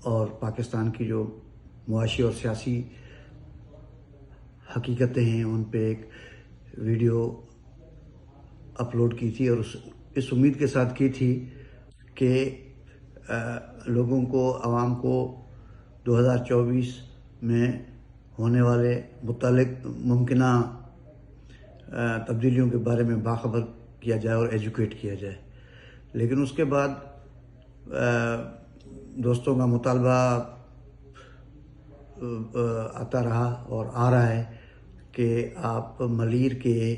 اور پاکستان کی جو معاشی اور سیاسی حقیقتیں ہیں ان پہ ایک ویڈیو اپلوڈ کی تھی، اور اس امید کے ساتھ کی تھی کہ لوگوں کو، عوام کو 2024 میں ہونے والے متعلق ممکنہ تبدیلیوں کے بارے میں باخبر کیا جائے اور ایجوکیٹ کیا جائے۔ لیکن اس کے بعد دوستوں کا مطالبہ آتا رہا اور آ رہا ہے کہ آپ ملیر کے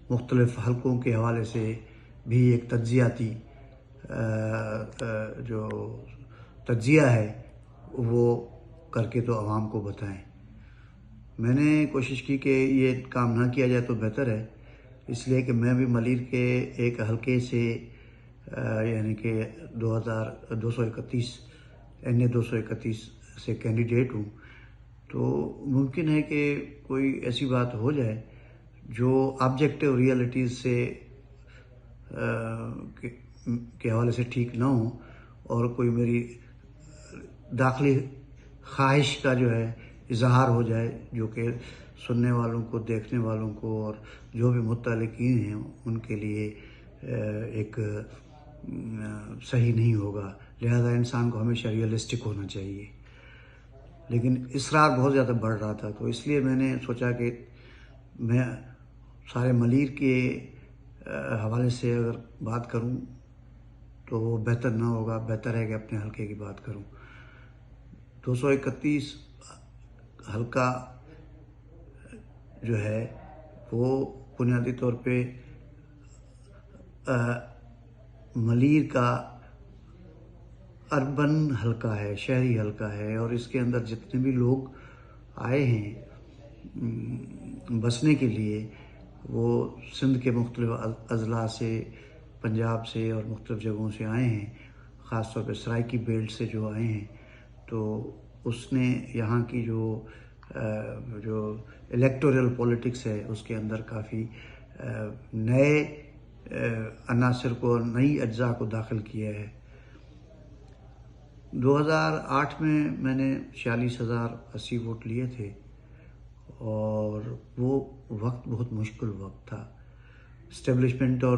مختلف حلقوں کے حوالے سے بھی ایک تجزیاتی جو تجزیہ ہے وہ کر کے تو عوام کو بتائیں۔ میں نے کوشش کی کہ یہ کام نہ کیا جائے تو بہتر ہے، اس لیے کہ میں بھی ملیر کے ایک حلقے سے یعنی کہ 231 NA 231 سے کینڈیڈیٹ ہوں، تو ممکن ہے کہ کوئی ایسی بات ہو جائے جو آبجیکٹیو ریئلٹیز سے کے حوالے سے ٹھیک نہ ہوں، اور کوئی میری داخلی خواہش کا جو ہے اظہار ہو جائے جو کہ سننے والوں کو، دیکھنے والوں کو اور جو بھی متعلقین ہیں ان کے لیے ایک صحیح نہیں ہوگا۔ لہذا انسان کو ہمیشہ ریئلسٹک ہونا چاہیے، لیکن اصرار بہت زیادہ بڑھ رہا تھا، تو اس لیے میں نے سوچا کہ میں سارے ملیر کے حوالے سے اگر بات کروں تو وہ بہتر نہ ہوگا، بہتر ہے کہ اپنے حلقے کی بات کروں۔ 231 حلقہ جو ہے وہ بنیادی طور پہ ملیر کا اربن حلقہ ہے، شہری حلقہ ہے، اور اس کے اندر جتنے بھی لوگ آئے ہیں بسنے کے لیے وہ سندھ کے مختلف اضلاع سے، پنجاب سے اور مختلف جگہوں سے آئے ہیں، خاص طور پہ سرائکی بیلٹ سے جو آئے ہیں۔ تو اس نے یہاں کی جو الیکٹورل پولیٹکس ہے اس کے اندر کافی نئے عناصر کو، نئی اجزاء کو داخل کیا ہے۔ 2008 میں نے 46,080 ووٹ لیے تھے، اور وہ وقت بہت مشکل وقت تھا۔ اسٹیبلشمنٹ اور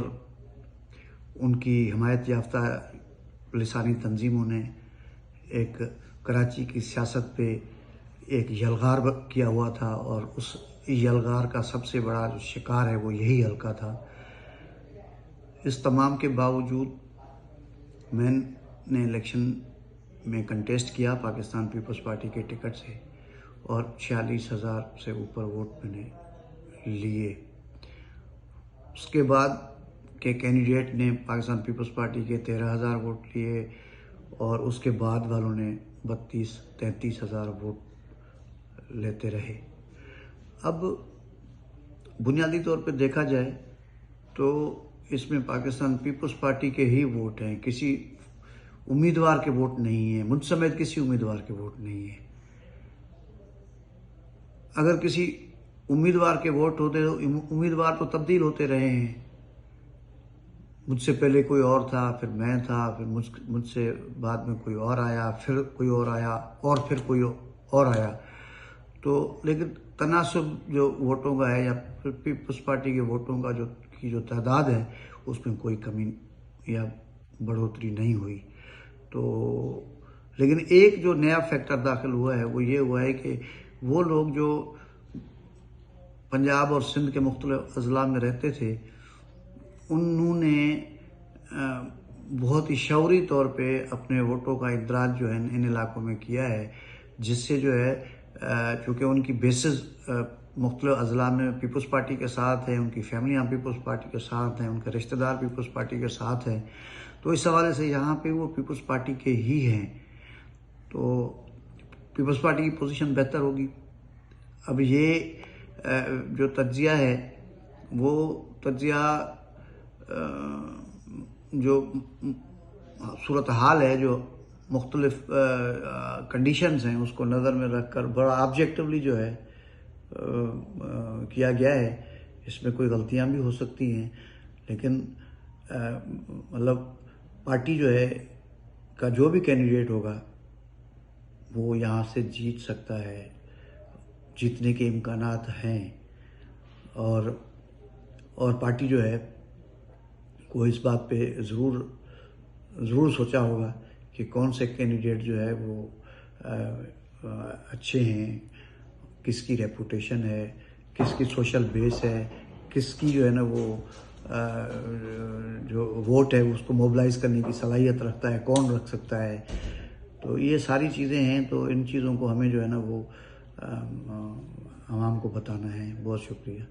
ان کی حمایت یافتہ لسانی تنظیموں نے ایک کراچی کی سیاست پہ ایک یلغار کیا ہوا تھا، اور اس یلغار کا سب سے بڑا جو شکار ہے وہ یہی حلقہ تھا۔ اس تمام کے باوجود میں نے الیکشن میں کنٹیسٹ کیا پاکستان پیپلز پارٹی کے ٹکٹ سے، اور 46,000 سے اوپر ووٹ میں نے لیے۔ اس کے بعد کے کینڈیڈیٹ نے پاکستان پیپلز پارٹی کے 13,000 ووٹ لیے، اور اس کے بعد والوں نے 32-33,000 ووٹ لیتے رہے۔ اب بنیادی طور پہ دیکھا جائے تو اس میں پاکستان پیپلز پارٹی کے ہی ووٹ ہیں، کسی امیدوار کے ووٹ نہیں ہیں، مجھ سمیت کسی امیدوار کے ووٹ نہیں ہیں۔ اگر کسی امیدوار کے ووٹ ہوتے تو امیدوار تو تبدیل ہوتے رہے ہیں، مجھ سے پہلے کوئی اور تھا، پھر میں تھا، پھر مجھ سے بعد میں کوئی اور آیا، پھر کوئی اور آیا، اور پھر کوئی اور آیا۔ تو لیکن تناسب جو ووٹوں کا ہے یا پھر پیپلز پارٹی کے ووٹوں کا جو تعداد ہے اس میں کوئی کمی یا بڑھوتری نہیں ہوئی۔ تو لیکن ایک جو نیا فیکٹر داخل ہوا ہے وہ یہ ہوا ہے کہ وہ لوگ جو پنجاب اور سندھ کے مختلف اضلاع میں رہتے تھے انہوں نے بہت ہی شعوری طور پہ اپنے ووٹوں کا اندراج جو ہے ان علاقوں میں کیا ہے، جس سے جو ہے چونکہ ان کی بیسز مختلف اضلاع میں پیپلز پارٹی کے ساتھ ہیں، ان کی فیملیاں پیپلز پارٹی کے ساتھ ہیں، ان کے رشتہ دار پیپلز پارٹی کے ساتھ ہیں، تو اس حوالے سے یہاں پہ وہ پیپلز پارٹی کے ہی ہیں، تو پیپلز پارٹی کی پوزیشن بہتر ہوگی۔ اب یہ جو تجزیہ ہے وہ تجزیہ جو صورتحال ہے، جو مختلف کنڈیشنز ہیں اس کو نظر میں رکھ کر بڑا آبجیکٹیولی جو ہے کیا گیا ہے۔ اس میں کوئی غلطیاں بھی ہو سکتی ہیں، لیکن مطلب پارٹی جو ہے کا جو بھی کینڈیڈیٹ ہوگا وہ یہاں سے جیت سکتا ہے، جیتنے کے امکانات ہیں، اور پارٹی جو ہے وہ اس بات پہ ضرور سوچا ہوگا کہ کون سے کینڈیڈیٹ جو ہے وہ اچھے ہیں، کس کی ریپوٹیشن ہے، کس کی سوشل بیس ہے، کس کی جو ہے نا وہ جو ووٹ ہے اس کو موبلائز کرنے کی صلاحیت رکھتا ہے، کون رکھ سکتا ہے. تو یہ ساری چیزیں ہیں، تو ان چیزوں کو ہمیں جو ہے نا وہ عوام کو بتانا ہے. بہت شکریہ.